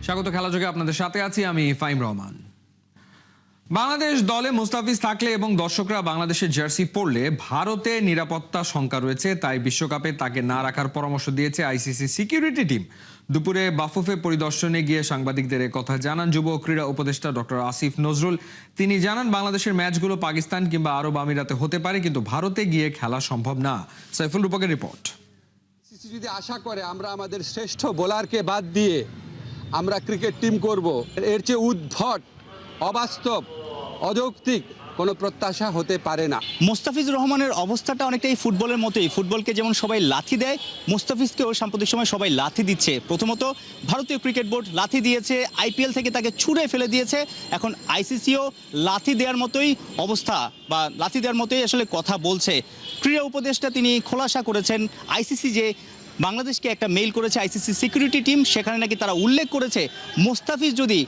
স্বাগত খেলাযোগে আপনাদের সাথে আছি আমি ফাইম রহমান। বাংলাদেশ দলে মুস্তাফিজ থাকলে এবং দর্শকরা বাংলাদেশের জার্সি পরলে ভারতে নিরাপত্তা শঙ্কা রয়েছে, তাই বিশ্বকাপে তাকে না রাখার পরামর্শ দিয়েছে আইসিসি সিকিউরিটি টিম। দুপুরে বাফুফে পরিদর্শনে গিয়ে সাংবাদিকদের কথা জানান যুব ক্রীড়া উপদেষ্টা ডক্টর আসিফ নজরুল। তিনি জানান বাংলাদেশের ম্যাচগুলো পাকিস্তান কিংবা আরব আমিরাতে হতে পারে, কিন্তু ভারতে গিয়ে খেলা সম্ভব না। সাইফুল রূপকের রিপোর্ট। যদি আশা করে আমরা আমাদের শ্রেষ্ঠ বোলারকে বাদ দিয়ে আমরা ক্রিকেট টিম করব, এর চেয়ে উদ্ভট, অবাস্তব, অযৌক্তিক কোনো প্রত্যাশা হতে পারে না। মুস্তাফিজুর রহমানের অবস্থাটা অনেকটাই ফুটবলের মতোই। ফুটবলকে যেমন সবাই লাথি দেয়, মুস্তাফিজকেও সাম্প্রতিক সময় সবাই লাথি দিচ্ছে। প্রথমত ভারতীয় ক্রিকেট বোর্ড লাথি দিয়েছে, আইপিএল থেকে তাকে ছুঁড়ে ফেলে দিয়েছে। এখন আইসিসিও লাথি দেওয়ার মতোই অবস্থা বা লাথি দেওয়ার মতোই আসলে কথা বলছে। ক্রীড়া উপদেষ্টা তিনি খোলাসা করেছেন আইসিসি যে বাংলাদেশকে একটা মেইল করেছে আইসিসি সিকিউরিটি টিম, সেখানে নাকি তারা উল্লেখ করেছে মুস্তাফিজ যদি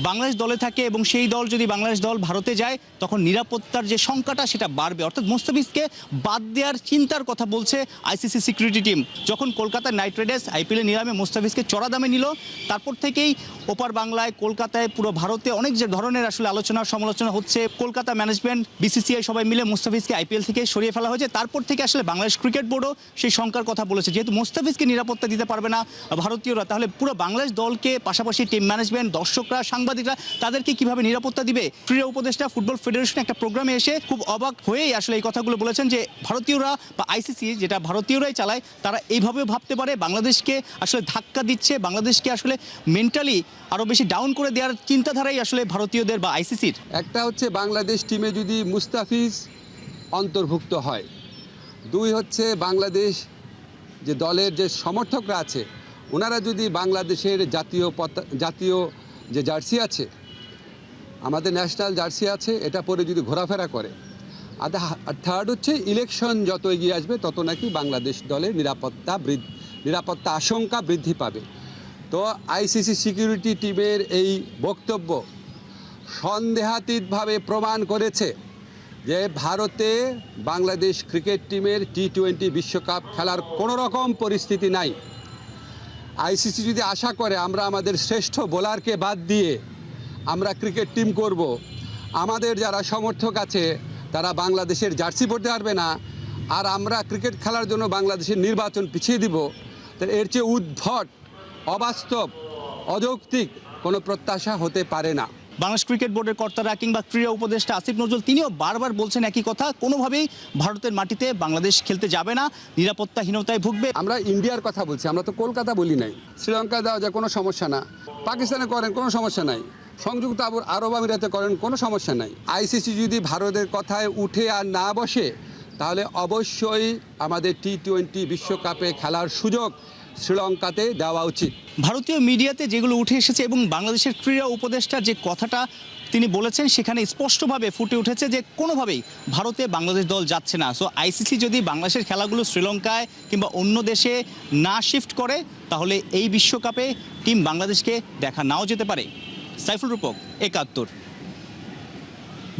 বাংলাদেশ দলে থাকে এবং সেই দল যদি বাংলাদেশ দল ভারতে যায় তখন নিরাপত্তার যে সংখ্যাটা সেটা বাড়বে। অর্থাৎ মুস্তাফিজকে বাদ দেওয়ার চিন্তার কথা বলছে আইসিসি সিকিউরিটি টিম। যখন কলকাতা নাইট রাইডার্স আইপিএল নিলামে মুস্তাফিজকে চড়া দামে নিল, তারপর থেকেই ওপার বাংলায়, কলকাতায়, পুরো ভারতে অনেক যে ধরনের আসলে আলোচনা সমালোচনা হচ্ছে। কলকাতা ম্যানেজমেন্ট, বিসিসিআই সবাই মিলে মুস্তাফিজকে আইপিএল থেকে সরিয়ে ফেলা হয়েছে। তারপর থেকে আসলে বাংলাদেশ ক্রিকেট বোর্ডও সেই সংখ্যার কথা বলেছে। যেহেতু মুস্তাফিজকে নিরাপত্তা দিতে পারবে না ভারতীয়রা, তাহলে পুরো বাংলাদেশ দলকে, পাশাপাশি টিম ম্যানেজমেন্ট, দর্শকরা, সাংবাদিকরা, তাদেরকে কিভাবে নিরাপত্তা দিবে? ক্রীড়া উপদেষ্টা ফুটবল ফেডারেশন একটা প্রোগ্রামে এসে খুব অবাক হয়েই আসলে এই কথাগুলো বলেছেন যে ভারতীয়রা বা আইসিসি যেটা ভারতীয়রাই চালায়, তারা এইভাবেও ভাবতে পারে বাংলাদেশকে আসলে ধাক্কা দিচ্ছে, বাংলাদেশকে আসলে মেন্টালি আরও বেশি ডাউন করে দেওয়ার চিন্তাধারাই আসলে ভারতীয়দের বা আইসিসির। একটা হচ্ছে বাংলাদেশ টিমে যদি মুস্তাফিজ অন্তর্ভুক্ত হয়, দুই হচ্ছে বাংলাদেশ যে দলের যে সমর্থকরা আছে ওনারা যদি বাংলাদেশের জাতীয় যে জার্সি আছে, আমাদের ন্যাশনাল জার্সি আছে, এটা পরে যদি ঘোরাফেরা করে। আর থার্ড হচ্ছে ইলেকশন যত এগিয়ে আসবে তত নাকি বাংলাদেশ দলের নিরাপত্তা আশঙ্কা বৃদ্ধি পাবে। তো আইসিসি সিকিউরিটি টিমের এই বক্তব্য সন্দেহাতীতভাবে প্রমাণ করেছে যে ভারতে বাংলাদেশ ক্রিকেট টিমের টি-20 বিশ্বকাপ খেলার কোনো রকম পরিস্থিতি নাই। আইসিসি যদি আশা করে আমরা আমাদের শ্রেষ্ঠ বোলারকে বাদ দিয়ে আমরা ক্রিকেট টিম করব, আমাদের যারা সমর্থক আছে তারা বাংলাদেশের জার্সি পরতে পারবে না, আর আমরা ক্রিকেট খেলার জন্য বাংলাদেশের নির্বাচন পিছিয়ে দিব, তাহলে এর চেয়ে উদ্ভট, অবাস্তব, অযৌক্তিক কোনো প্রত্যাশা হতে পারে না। বাংলাদেশ ক্রিকেট বোর্ডের কর্তারা কিংবা ক্রীড়া উপদেষ্টা আসিফ নজরুল তিনিও বারবার বলছেন একই কথা, কোনোভাবেই ভারতের মাটিতে বাংলাদেশ খেলতে যাবে না, নিরাপত্তাহীনতায় ভুগবে। আমরা ইন্ডিয়ার কথা বলছি, আমরা তো কলকাতা বলি নাই। শ্রীলঙ্কা যাওয়া যায় কোনো সমস্যা না, পাকিস্তানে করেন কোনো সমস্যা নাই, সংযুক্ত আরব আমিরাতে করেন কোনো সমস্যা নাই। আইসিসি যদি ভারতের কথায় উঠে আর না বসে, তাহলে অবশ্যই আমাদের টি-20 বিশ্বকাপে খেলার সুযোগ শ্রীলঙ্কাতে দেওয়া উচিত। ভারতীয় মিডিয়াতে যেগুলো উঠে এসেছে এবং বাংলাদেশের ক্রীড়া উপদেষ্টার যে কথাটা তিনি বলেছেন সেখানে স্পষ্টভাবে ফুটে উঠেছে যে কোনোভাবেই ভারতে বাংলাদেশ দল যাচ্ছে না। সো আইসিসি যদি বাংলাদেশের খেলাগুলো শ্রীলঙ্কায় কিংবা অন্য দেশে না শিফট করে, তাহলে এই বিশ্বকাপে টিম বাংলাদেশকে দেখা নাও যেতে পারে। সাইফুল রূপক, একাত্তর।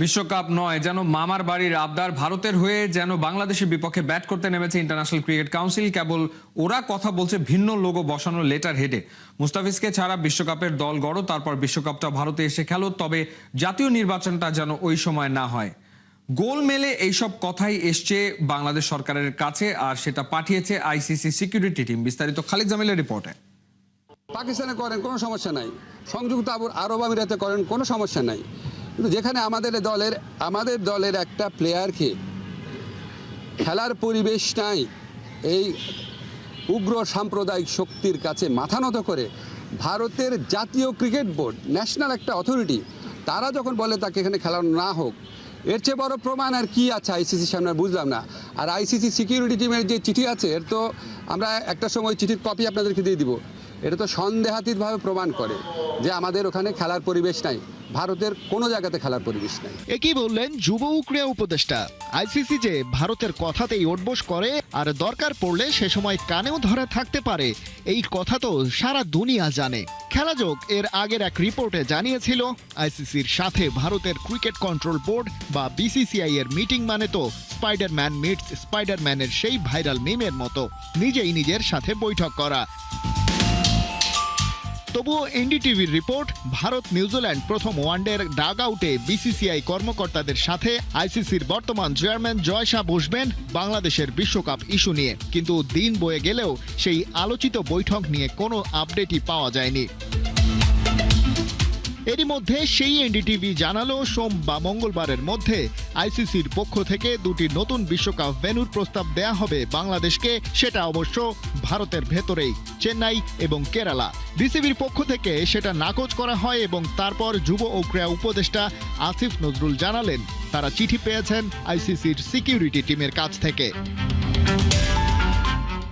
বিশ্বকাপ নয়, যেন মামার বাড়ির আবদার। ভারতের হয়ে যেন বাংলাদেশের বিপক্ষে ব্যাট করতে নেমেছে ইন্টারন্যাশনাল ক্রিকেট কাউন্সিল। কেবল ওরা কথা বলছে ভিন্ন লোগো বসানো লেটার হেডে। মুস্তাফিজকে ছাড়া বিশ্বকাপের দল গড়ো, তারপর বিশ্বকাপটা ভারতে এসে খেলো, তবে জাতীয় নির্বাচনটা যেন ওই সময় না হয়। গোল মেলে এইসব কথাই এসছে বাংলাদেশ সরকারের কাছে, আর সেটা পাঠিয়েছে আইসিসি সিকিউরিটি টিম। বিস্তারিত খালিদ জামিলের রিপোর্টে। পাকিস্তানে করেন কোনো সমস্যা নাই, সংযুক্ত আরব আমিরাতে করেন কোনো সমস্যা নাই, কিন্তু যেখানে আমাদের দলের একটা প্লেয়ারকে খেলার পরিবেশ নাই, এই উগ্র সাম্প্রদায়িক শক্তির কাছে মাথা নত করে ভারতের জাতীয় ক্রিকেট বোর্ড, ন্যাশনাল একটা অথরিটি, তারা যখন বলে তাকে এখানে খেলানো না হোক, এর চেয়ে বড় প্রমাণ আর কি আছে আইসিসির সামনে? বুঝলাম না। আর আইসিসি সিকিউরিটি টিমের যে চিঠি আছে, এর তো আমরা একটা সময় চিঠির কপি আপনাদেরকে দিয়ে দিব। এটা তো সন্দেহাতীতভাবে প্রমাণ করে যে আমাদের ওখানে খেলার পরিবেশ নাই, ভারতের কোনো জায়গাতে খেলার পরিবেশ নাই। একই বললেন যুব ক্রীড়া উপদেষ্টা। আইসিসি যে ভারতের কথাতেই ওঠবোস করে আর দরকার পড়লে সে সময় কানেও ধরে থাকতে পারে, এই কথা তো সারা দুনিয়া জানে। খেলাযোগ এর আগের এক রিপোর্টে জানিয়েছিল আইসিসির সাথে ভারতের ক্রিকেট কন্ট্রোল বোর্ড বা বিসিসিআই এর মিটিং মানে তো স্পাইডারম্যান মিটস স্পাইডারম্যানের সেই ভাইরাল মিমের মতো, নিজেই নিজের সাথে বৈঠক করা। তবুও এনডিটিভির রিপোর্ট, ভারত নিউজিল্যান্ড প্রথম ওয়ানডের ডাগ আউটে বিসিসিআই কর্মকর্তাদের সাথে আইসিসির বর্তমান চেয়ারম্যান জয় শাহ বসবেন বাংলাদেশের বিশ্বকাপ ইস্যু নিয়ে। কিন্তু দিন বয়ে গেলেও সেই আলোচিত বৈঠক নিয়ে কোনো আপডেটই পাওয়া যায়নি। এরই মধ্যে সেই এনডিটিভি জানালো সোম বা মঙ্গলবারের মধ্যে আইসিসির পক্ষ থেকে দুটি নতুন বিশ্বকাপ ভেন্যুর প্রস্তাব দেয়া হবে বাংলাদেশকে, সেটা অবশ্য ভারতের ভেতরেই, চেন্নাই এবং কেরালা। বিসিবির পক্ষ থেকে সেটা নাকচ করা হয় এবং তারপর যুব ও ক্রীড়া উপদেষ্টা আসিফ নজরুল জানালেন তারা চিঠি পেয়েছেন আইসিসির সিকিউরিটি টিমের কাছ থেকে।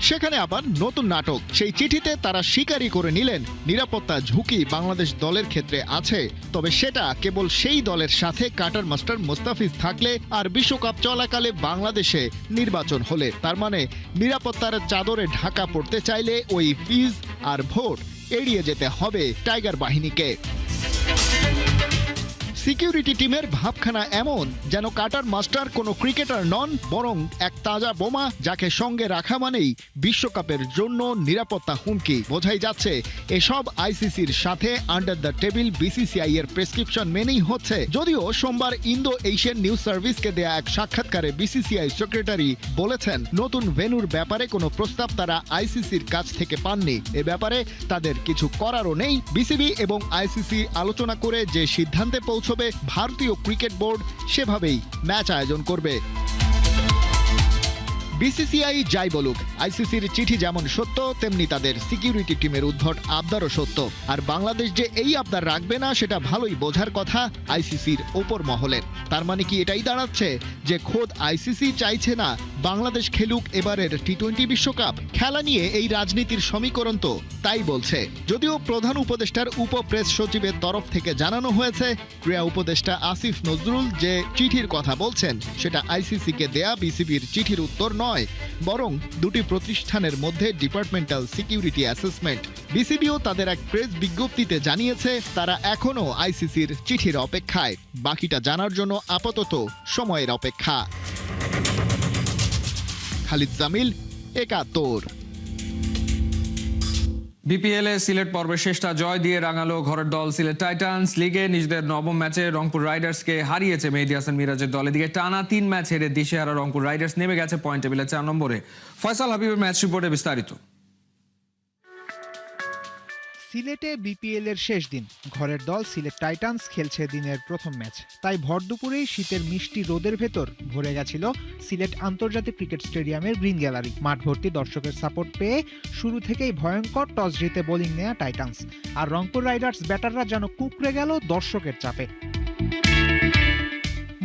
সেখানে আবার নতুন নাটক। সেই চিঠিতে তারা স্বীকারই করে নিলেন নিরাপত্তা ঝুঁকি বাংলাদেশ দলের ক্ষেত্রে আছে, তবে সেটা কেবল সেই দলের সাথে কাটার মাস্টার মোস্তাফিজ থাকলে আর বিশ্বকাপ চলাকালে বাংলাদেশে নির্বাচন হলে। তার মানে নিরাপত্তার চাদরে ঢাকা পড়তে চাইলে ওই ফিজ আর ভোট এড়িয়ে যেতে হবে টাইগার বাহিনীকে। সিকিউরিটি টিমের ভাবখানা এমন যেন কাটার মাস্টার কোনো ক্রিকেটার নন, বরং এক তাজা বোমা যাকে সঙ্গে রাখা মানেই বিশ্বকাপের জন্য নিরাপত্তা হুমকি। বোঝাই যাচ্ছে এসব আইসিসির সাথে আন্ডার দ্য টেবিল বিসিসিআই এর প্রেসক্রিপশন মেনেই হচ্ছে। যদিও সোমবার ইন্দো এশিয়ান নিউজ সার্ভিসকে দেয়া এক সাক্ষাৎকারে বিসিসিআই সেক্রেটারি বলেছেন নতুন ভেন্যুর ব্যাপারে কোনো প্রস্তাব তারা আইসিসির কাছ থেকে পাননি। এ ব্যাপারে তাদের কিছু করারও নেই। বিসিবি এবং আইসিসি আলোচনা করে যে সিদ্ধান্তে পৌঁছবে ভারতীয় ক্রিকেট বোর্ড সেভাবেই ম্যাচ আয়োজন করবে। বিসিসিআই যাই বলুক, আইসিসির চিঠি যেমন সত্য তেমনি তাদের সিকিউরিটি টিমের উদ্ভট আবদারও সত্য। আর বাংলাদেশ যে এই আবদার রাখবে না সেটা ভালোই বোঝার কথা আইসিসির ওপর মহলের। তার মানে কি এটাই দাঁড়াচ্ছে যে খোদ আইসিসি চাইছে না বাংলাদেশ খেলুক এবারের টি-20 বিশ্বকাপ? খেলা নিয়ে এই রাজনীতির সমীকরণ তো তাই বলছে। যদিও প্রধান উপদেষ্টার উপপ্রেস সচিবের তরফ থেকে জানানো হয়েছে ক্রীড়া উপদেষ্টা আসিফ নজরুল যে চিঠির কথা বলছেন সেটা আইসিসিকে দেয়া বিসিবির চিঠির উত্তর নয়, বরং দুটি প্রতিষ্ঠানের মধ্যে ডিপার্টমেন্টাল সিকিউরিটি অ্যাসেসমেন্ট। বিসিবিও তাদের এক প্রেস বিজ্ঞপ্তিতে জানিয়েছে তারা এখনও আইসিসির চিঠির অপেক্ষায়। বাকিটা জানার জন্য আপাতত সময়ের অপেক্ষা। খালিদ জামিল, একাত্তর। বিপিএল এ সিলেট পর্বের শেষটা জয় দিয়ে রাঙালো ঘরের দল সিলেট টাইটান্স। লিগে নিজেদের নবম ম্যাচে রংপুর রাইডার্সকে হারিয়েছে মেহেদী হাসান মিরাজের দল। এদিকে টানা 3 ম্যাচ হেরে দিশেহারা রংপুর রাইডার্স নেমে গেছে পয়েন্ট টেবিলে 4 নম্বরে। ফয়সাল হাবিবের ম্যাচ রিপোর্টে বিস্তারিত। সিলেটে বিপিএল এর শেষ দিন, ঘরের দল সিলেট টাইটান্স খেলছে দিনের প্রথম ম্যাচ। তাই ভর দুপুরেই শীতের মিষ্টি রোদের ভেতর ভরে গেছিল সিলেট আন্তর্জাতিক ক্রিকেট স্টেডিয়ামের গ্রিন গ্যালারি। মাঠ ভর্তি দর্শকের সাপোর্ট পেয়ে শুরু থেকেই ভয়ঙ্কর টস জিতে বোলিং নেয়া টাইটান্স, আর রংপুর রাইডার্স ব্যাটাররা যেন কুঁকড়ে গেল দর্শকের চাপে।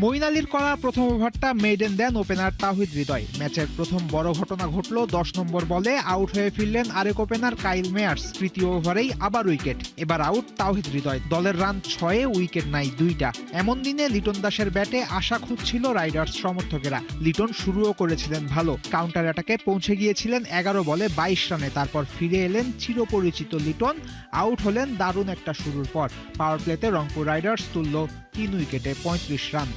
মঈন আলীর করা প্রথম ওভারটা মেইডেন দেন ওপেনার তাওহিদ হৃদয়। ম্যাচের প্রথম বড় ঘটনা ঘটল 10 নম্বর বলে আউট হয়ে ফিরলেন আরেক ওপেনার কাইল মেয়ার্স। তৃতীয় ওভারেই আবার উইকেট, এবার আউট তাওহিদ হৃদয়। দলের রান 6-এ উইকেট নাই 2টা। এমন দিনে লিটন দাসের ব্যাটে আশা খুঁজছিল রাইডার্স সমর্থকেরা। লিটন শুরুও করেছিলেন ভালো, কাউন্টার অ্যাটাকে পৌঁছে গিয়েছিলেন 11 বলে 22 রানে। তারপর ফিরে এলেন চিরপরিচিত লিটন, আউট হলেন দারুণ একটা শুরুর পর। পাওয়ার প্লেতে রংপুর রাইডার্স তুলল 3 উইকেটে 35 রান।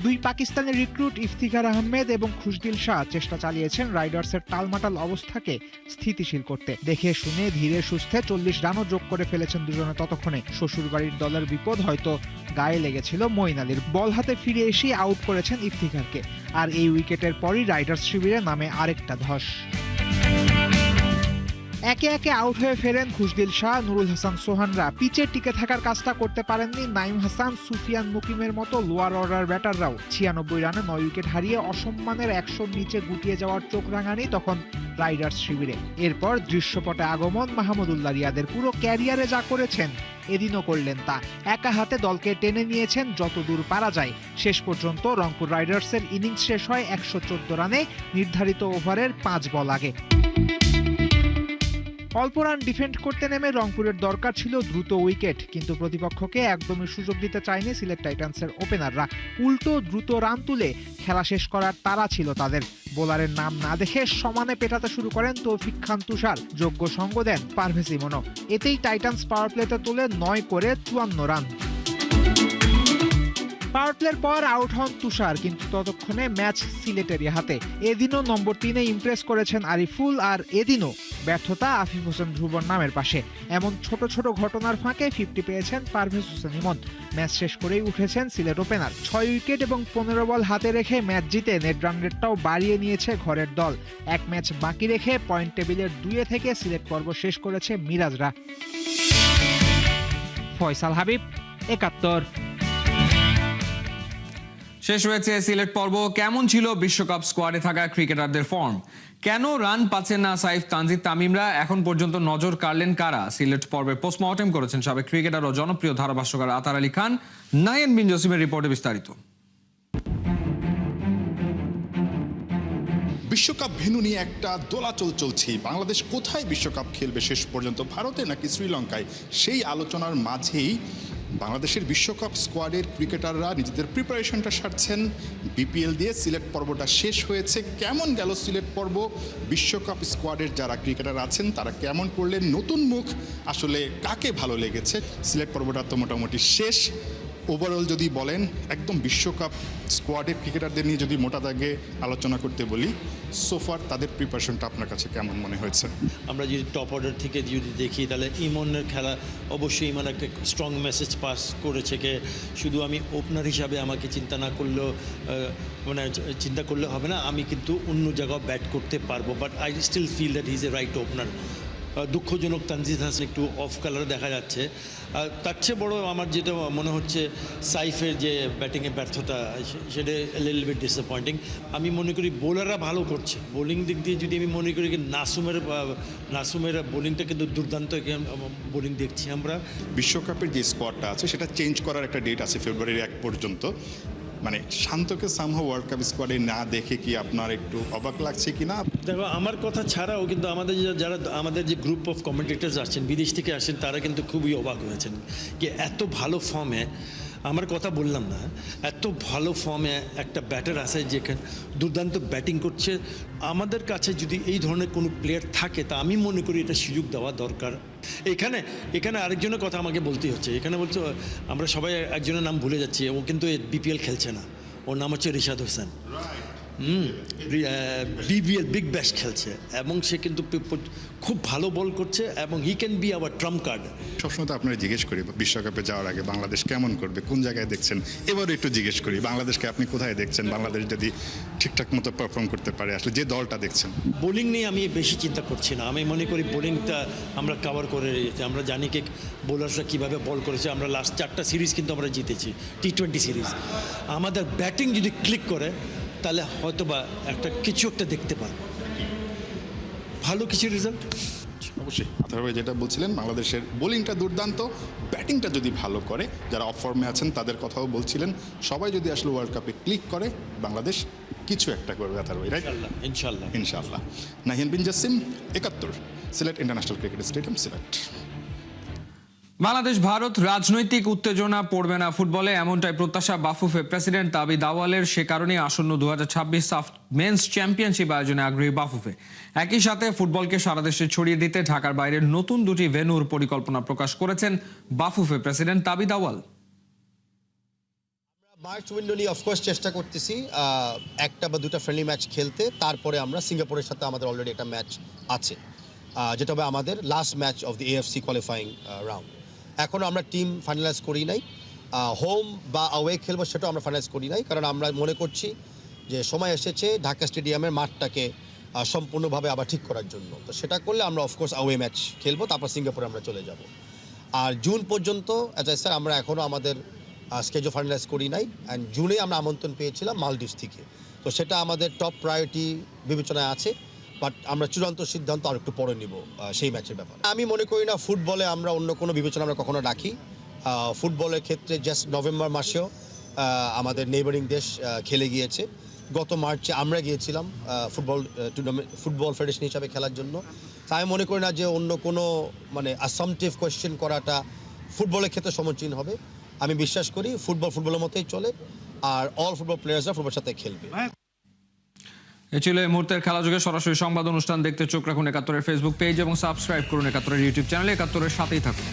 দুই পাকিস্তানি রিক্রুট ইফতিখার আহমেদ এবং খুশদিল শাহ চেষ্টা চালিয়েছেন রাইডার্সের টালমাটাল অবস্থাকে স্থিতিশীল করতে। দেখে শুনে ধীরে সুস্থে 40 রানও যোগ করে ফেলেছেন দুজনে ততক্ষণে। শ্বশুরবাড়ির দলের বিপদ হয়তো গায়ে লেগেছিল মঈন আলীর। বল হাতে ফিরে এসে আউট করেছেন ইফতিখারকে। আর এই উইকেটের পরই রাইডার্স শিবিরে নামে আরেকটা ধস। একে একে আউট হয়ে ফেরেন খুশদিল শাহ, নুরুল হাসান সোহানরা। পিচে টিকে থাকার কাজটা করতে পারেননি নাইম হাসান, সুফিয়ান মুকিমের মতো লোয়ার অর্ডার ব্যাটাররাও। 96 রানে 9 উইকেট হারিয়ে অসম্মানের 100 নিচে গুটিয়ে যাওয়ার চোখ রাঙানি তখন রাইডার্স শিবিরে। এরপর দৃশ্যপটে আগমন মাহমুদুল্লাহ রিয়াদের। পুরো ক্যারিয়ারে যা করেছেন এদিনও করলেন তা। একা হাতে দলকে টেনে নিয়েছেন যতদূর পারা যায়। শেষ পর্যন্ত রংপুর রাইডার্সের ইনিংস শেষ হয় 114 রানে নির্ধারিত ওভারের 5 বল আগে। অল্প রান ডিফেন্ড করতে নেমে রংপুরের দরকার ছিল দ্রুত উইকেট, কিন্তু প্রতিপক্ষকে একদমই সুযোগ দিতে চায়নি সিলেট টাইটান্সের ওপেনাররা। উল্টো দ্রুত রান তুলে খেলা শেষ করার তাড়া ছিল তাদের। বোলারের নাম না দেখে সমানে পেটাতে শুরু করেন তৌফিক খান তুষার, যোগ্য সঙ্গ দেন পারভেজ ইমনও। এতেই টাইটান্স পাওয়ার প্লেতে তোলে 9 করে 54 রান। পাওয়ার প্লের পর আউট হন তুষার, কিন্তু ততক্ষণে ম্যাচ সিলেটেরই হাতে। এদিনও নম্বর 3-এ ইমপ্রেস করেছেন আরিফুল, আর এদিনও ব্যর্থতা আফিফ হোসেন ধ্রুবর নামের পাশে। এমন ছোট ছোট ঘটনার ফাঁকে 50 পেয়েছেন পারভেজ হোসেন ইমন। ম্যাচ শেষ করেই উঠেছেন সিলেট ওপেনার। 6 উইকেট এবং 15 বল হাতে রেখে ম্যাচ জিতে নেট রান রেটটাও বাড়িয়ে নিয়েছে ঘরের দল। এক ম্যাচ বাকি রেখে পয়েন্ট টেবিলের 2 থেকে সিলেট পর্ব শেষ করেছে মিরাজরা। ফয়সাল হাবিব, 71। শেষ হয়েছে সিলেট পর্ব। কেমন ছিল বিশ্বকাপ স্কোয়াডে থাকা ক্রিকেটারদের ফর্ম? কেন রান পাচ্ছেন না সাইফ, তানজিদ, তামিমরা? এখন পর্যন্ত নজর কাড়লেন কারা? সিলেট পর্বে পোস্টমর্টেম করেছেন সাবেক ক্রিকেটার ও জনপ্রিয় ধারাভাষ্যকার আতার আলী খান। নাইন বিন জসিমের রিপোর্টে বিস্তারিত। বিশ্বকাপ ভেন্যু নিয়ে একটা দোলাচল চলছে। বাংলাদেশ কোথায় বিশ্বকাপ খেলবে শেষ পর্যন্ত, ভারতে নাকি শ্রীলঙ্কায়? সেই আলোচনার মাঝেই বাংলাদেশের বিশ্বকাপ স্কোয়াডের ক্রিকেটাররা নিজেদের প্রিপারেশনটা সারছেন। বিপিএল দিয়ে সিলেট পর্বটা শেষ হয়েছে। কেমন গেল সিলেট পর্ব? বিশ্বকাপ স্কোয়াডের যারা ক্রিকেটার আছেন তারা কেমন করলেন? নতুন মুখ আসলে কাকে ভালো লেগেছে? সিলেট পর্বটা তো মোটামুটি শেষ। ওভারঅল যদি বলেন, একদম বিশ্বকাপ স্কোয়াডের ক্রিকেটারদের নিয়ে যদি মোটা দাগে আলোচনা করতে বলি, সোফার তাদের প্রিপারেশনটা আপনার কাছে কেমন মনে হয়েছে? আমরা যদি টপ অর্ডার থেকে যদি দেখি তাহলে ইমনের খেলা অবশ্যই ইমন একটা স্ট্রং মেসেজ পাস করেছে। কে শুধু আমি ওপেনার হিসাবে আমাকে চিন্তা না করলেও মানে চিন্তা করলে হবে না, আমি কিন্তু অন্য জায়গায় ব্যাট করতে পারবো, but I still feel that he is a right opener. দুঃখজনক তানজিদ হাসান একটু অফ কালারে দেখা যাচ্ছে। তার চেয়ে বড় আমার যেটা মনে হচ্ছে সাইফের যে ব্যাটিংয়ে ব্যর্থতা, সেটা লিটল বিট ডিসঅ্যাপয়েন্টিং। আমি মনে করি বোলাররা ভালো করছে। বোলিং দিক দিয়ে যদি আমি মনে করি নাসুমের বোলিংটা কিন্তু দুর্দান্ত বোলিং দেখছি আমরা। বিশ্বকাপের যে স্কোয়াডটা আছে সেটা চেঞ্জ করার একটা ডেট আছে ফেব্রুয়ারির 1 পর্যন্ত। মানে শান্তকে সামহাও ওয়ার্ল্ড কাপ স্কোয়াডে না দেখে কি আপনার একটু অবাক লাগছে কি না? দেখো, আমার কথা ছাড়াও কিন্তু আমাদের যারা আমাদের যে গ্রুপ অফ কমেন্টেটার্স আসছেন, বিদেশ থেকে আসেন, তারা কিন্তু খুবই অবাক হয়েছেন যে এত ভালো ফর্মে, আমার কথা বললাম না, এত ভালো ফর্মে একটা ব্যাটার আছে যেখানে দুর্দান্ত ব্যাটিং করছে। আমাদের কাছে যদি এই ধরনের কোনো প্লেয়ার থাকে তা আমি মনে করি এটা সুযোগ দেওয়া দরকার। এখানে আরেকজনের কথা আমাকে বলতেই হচ্ছে। এখানে বলছো আমরা সবাই একজনের নাম ভুলে যাচ্ছি, ও কিন্তু বিপিএল খেলছে না, ওর নাম হচ্ছে Rishad Hossain. BBL Big Bash খেলছে এবং সে কিন্তু খুব ভালো বল করছে এবং he can be hour Trump card. সবসময় তো আপনারা জিজ্ঞেস করি বিশ্বকাপে যাওয়ার আগে বাংলাদেশ কেমন করবে, কোন জায়গায় দেখছেন। এবারও একটু জিজ্ঞেস করি, বাংলাদেশকে আপনি কোথায় দেখছেন? বাংলাদেশ যদি ঠিকঠাক মতো পারফর্ম করতে পারে, আসলে যে দলটা দেখছেন। বোলিং নিয়ে আমি বেশি চিন্তা করছি না। আমি মনে করি বোলিংটা আমরা কভার করে রেখেছি। আমরা জানি কি বোলারসরা কীভাবে বল করেছে। আমরা লাস্ট 4টা সিরিজ কিন্তু আমরা জিতেছি, T20 সিরিজ। আমাদের ব্যাটিং যদি ক্লিক করে তাহলে হয়তো বা কিছু একটা দেখতে পারবো, ভালো কিছু রেজাল্ট। অবশ্যই আতার ভাই যেটা বলছিলেন, বাংলাদেশের বোলিংটা দুর্দান্ত, ব্যাটিংটা যদি ভালো করে, যারা অফ ফর্মে আছেন তাদের কথাও বলছিলেন। সবাই যদি আসলে ওয়ার্ল্ড কাপে ক্লিক করে, বাংলাদেশ কিছু একটা করবে আতার ভাই, রাইট? ইনশাআল্লাহ। Nahin Bin Jasim, 71, Sylhet international cricket stadium, Sylhet. Bangladesh Bharat রাজনৈতিক উত্তেজনা পড়বে না ফুটবলে, এমনটাই প্রত্যাশা বাফুফে প্রেসিডেন্ট তাবিদ আওয়ালের। সে কারণে আসন্ন 2026 সাফ মেন্স চ্যাম্পিয়নশিপ আয়োজনে আগ্রহী বাফুফে। একই সাথে ফুটবলকে সারা দেশে ছড়িয়ে দিতে ঢাকার বাইরের নতুন 2টি ভেন্যুর পরিকল্পনা প্রকাশ করেছেন বাফুফে প্রেসিডেন্ট তাবিদ আওয়াল। মার্চ উইন্ডো নিয়ে অফকোর্স চেষ্টা করতেছি একটা বা দুটা ফ্রেন্ডলি ম্যাচ খেলতে। তারপরে আমরা সিঙ্গাপুরের সাথে আমাদের অলরেডি একটা ম্যাচ আছে, যেটা হবে আমাদের last match of the AFC qualifying round. এখনও আমরা টিম ফাইনালাইজ করি নাই, হোম বা অ্যাওয়ে খেলবো সেটাও আমরা ফাইনালাইজ করি নাই, কারণ আমরা মনে করছি যে সময় এসেছে ঢাকা স্টেডিয়ামের মাঠটাকে সম্পূর্ণভাবে আবার ঠিক করার জন্য। তো সেটা করলে আমরা অফকোর্স অ্যাওয়ে ম্যাচ খেলবো, তারপর সিঙ্গাপুরে আমরা চলে যাব। আর জুন পর্যন্ত স্যার আমরা এখনও আমাদের স্কেজও ফাইনালাইজ করি নাই। অ্যান্ড জুনে আমরা আমন্ত্রণ পেয়েছিলাম মালদ্বীপ থেকে, তো সেটা আমাদের টপ প্রায়োরিটি বিবেচনায় আছে, বাট আমরা চূড়ান্ত সিদ্ধান্ত আর একটু পরে নিব সেই ম্যাচের ব্যাপারে। আমি মনে করি না ফুটবলে আমরা অন্য কোনো বিবেচনা আমরা কখনো রাখি। ফুটবলের ক্ষেত্রে জাস্ট নভেম্বর মাসেও আমাদের নেইবারিং দেশ খেলে গিয়েছে। গত মার্চে আমরা গিয়েছিলাম ফুটবল ফেডারেশন হিসাবে খেলার জন্য। তাই আমি মনে করি না যে অন্য কোনো মানে অ্যাসাম্পটিভ কোয়েশ্চেন করাটা ফুটবলের ক্ষেত্রে সমীচীন হবে। আমি বিশ্বাস করি ফুটবলের মতোই চলে, আর অল ফুটবল প্লেয়ার্সরা ফুটবলের সাথে খেলবে। এ ছিল এই মুহূর্তের খেলাযোগে। সরাসরি সংবাদ অনুষ্ঠান দেখতে চোখ রাখুন 71-এর ফেসবুক পেজ এবং সাবস্ক্রাইব করুন 71-এর ইউটিউব চ্যানেলে। 71-এর সাথেই থাকুন।